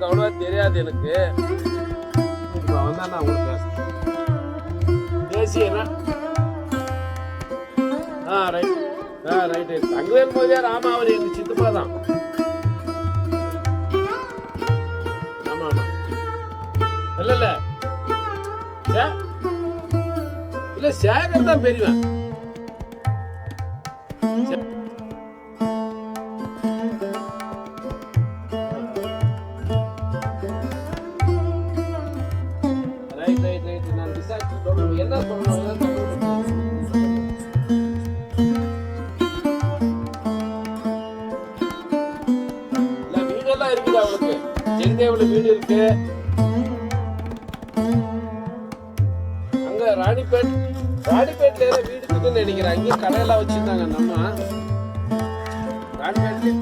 அவருக்கு அவ்வளவா தெரியாது எனக்கு. இப்போ வந்தா நான் உங்களுக்கு பேசுறேன். தேசியனா ரைட் ரைட் தங்கவேல் முதலியார். ஆமா, அவர் எங்க சித்தப்பா தான். ஆமா ஆமா. இல்ல இல்ல இல்ல சேகர் தான் பெரியவன். Right right right. நான் விசாரிச்சு சொல்றேன். என்ன சொல்லணும் வீடெல்லாம் இருக்குது அவளுக்கு. ஜெகதேவில வீடு இருக்கு. அங்க ராணிப்பேட்ல வீடு இருக்குன்னு நினைக்கிறேன். அங்கேயும் கடையெல்லாம் வச்சிருந்தாங்க நம்ம ராணிப்பேட்ல.